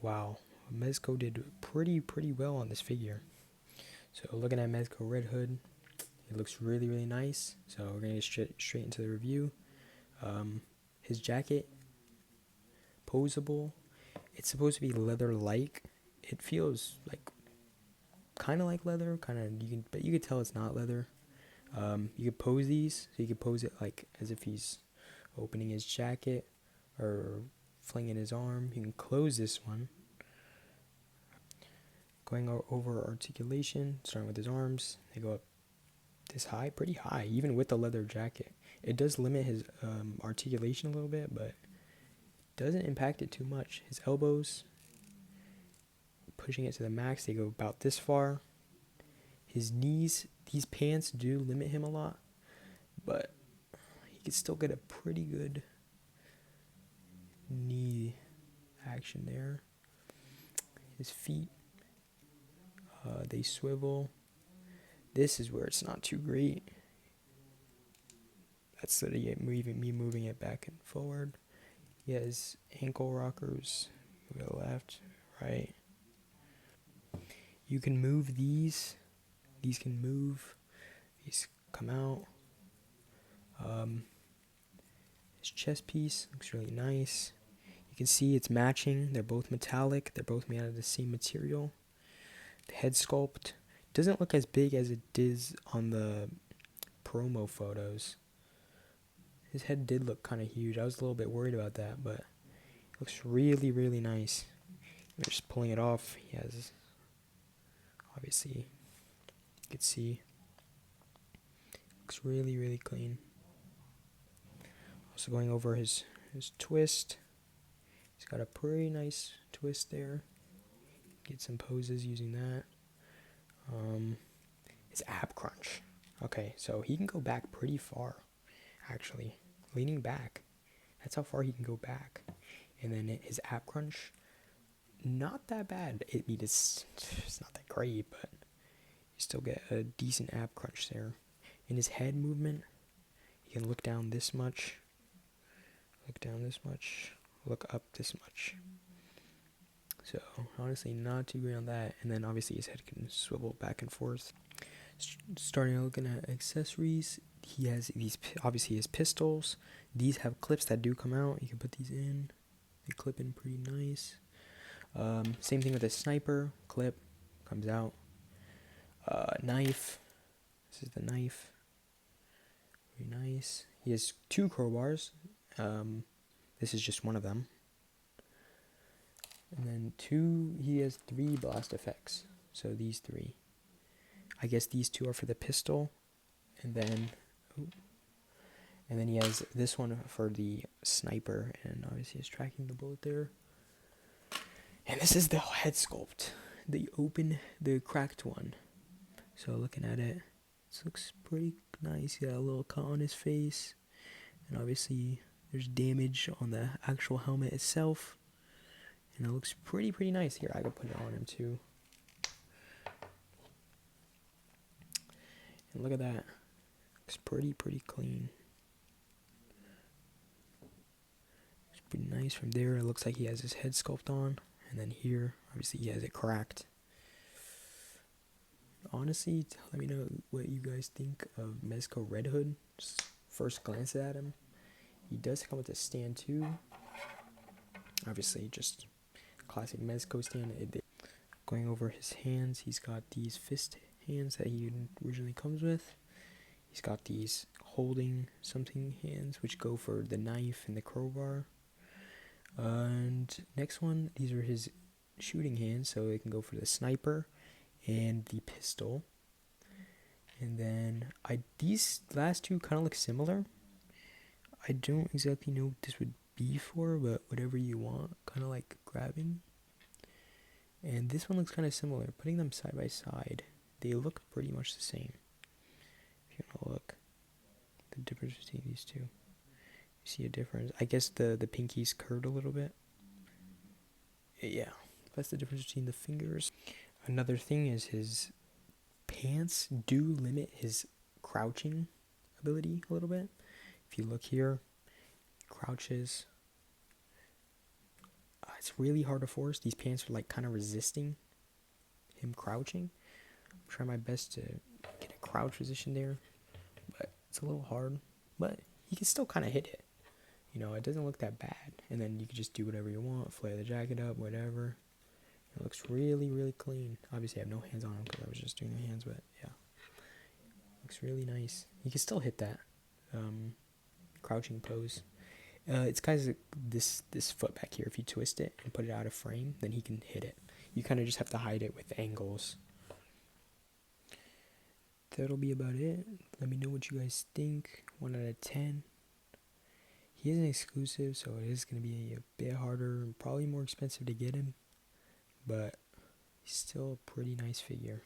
Wow, Mezco did pretty well on this figure. So looking at Mezco Red Hood, it looks really nice. So we're gonna get straight into the review. His jacket, posable. It's supposed to be leather-like. It feels like kind of like leather, but you could tell it's not leather. You could pose these, so you could pose it like as if he's opening his jacket or flinging his arm. You can close this one. Going over articulation, starting with his arms, they go up this high, pretty high, even with the leather jacket. It does limit his articulation a little bit, but doesn't impact it too much. His elbows, pushing it to the max, they go about this far. His knees, these pants do limit him a lot, but he can still get a pretty good knee action there. His feet, they swivel. This is where it's not too great. That's me moving it back and forward. He has ankle rockers. Go left, right. You can move these. These can move. These come out. His chest piece looks really nice. You can see it's matching. They're both metallic. They're both made out of the same material. The head sculpt doesn't look as big as it does on the promo photos. His head did look kind of huge. I was a little bit worried about that, but it looks really nice. We're just pulling it off. He has, obviously, you can see, looks really clean. Also going over his twist. He's got a pretty nice twist there. Get some poses using that. His ab crunch. Okay, so he can go back pretty far, actually. Leaning back. That's how far he can go back. And then his ab crunch, not that bad. It's not that great, but you still get a decent ab crunch there. In his head movement, he can look down this much, look down this much, look up this much. So honestly, not too great on that. And then obviously his head can swivel back and forth. Starting looking at accessories, he has these, obviously his pistols. These have clips that do come out. You can put these in. They clip in pretty nice. Same thing with a sniper clip, comes out. Knife. This is the knife. Very nice. He has 2 crowbars. This is just one of them. And then he has 3 blast effects. So these 3. I guess these 2 are for the pistol. And then he has this one for the sniper. And obviously he's tracking the bullet there. And this is the head sculpt. The cracked one. So looking at it, this looks pretty nice. He got a little cut on his face. And obviously there's damage on the actual helmet itself. And it looks pretty nice. Here, I could put it on him too. And look at that. Looks pretty clean. It's pretty nice from there. It looks like he has his head sculpt on. And then here, obviously he has it cracked. Honestly, let me know what you guys think of Mezco Red Hood. Just first glance at him. He does come with a stand too. Obviously, just classic Mezco stand. Going over his hands, he's got these fist hands that he originally comes with. He's got these holding something hands, which go for the knife and the crowbar. And next one, these are his shooting hands, so it can go for the sniper and the pistol. And then these last 2 kind of look similar. I don't exactly know what this would be for, but whatever you want, kind of like grabbing. And this one looks kind of similar. Putting them side by side, they look pretty much the same. If you want to look, the difference between these 2. You see a difference. I guess the pinky's curved a little bit. Yeah, that's the difference between the fingers. Another thing is his pants do limit his crouching ability a little bit. If you look here, crouches. It's really hard to force. These pants are like kind of resisting him crouching. I'm trying my best to get a crouch position there, but it's a little hard. But he can still kind of hit it. You know, it doesn't look that bad. And then you can just do whatever you want, flare the jacket up, whatever. It looks really, really clean. Obviously, I have no hands on him because I was just doing the hands, but yeah. Looks really nice. You can still hit that crouching pose. It's kind of this foot back here. If you twist it and put it out of frame, then he can hit it. You kind of just have to hide it with angles. That'll be about it. Let me know what you guys think. 1 out of 10. He is an exclusive, so it is going to be a bit harder and probably more expensive to get him. But he's still a pretty nice figure.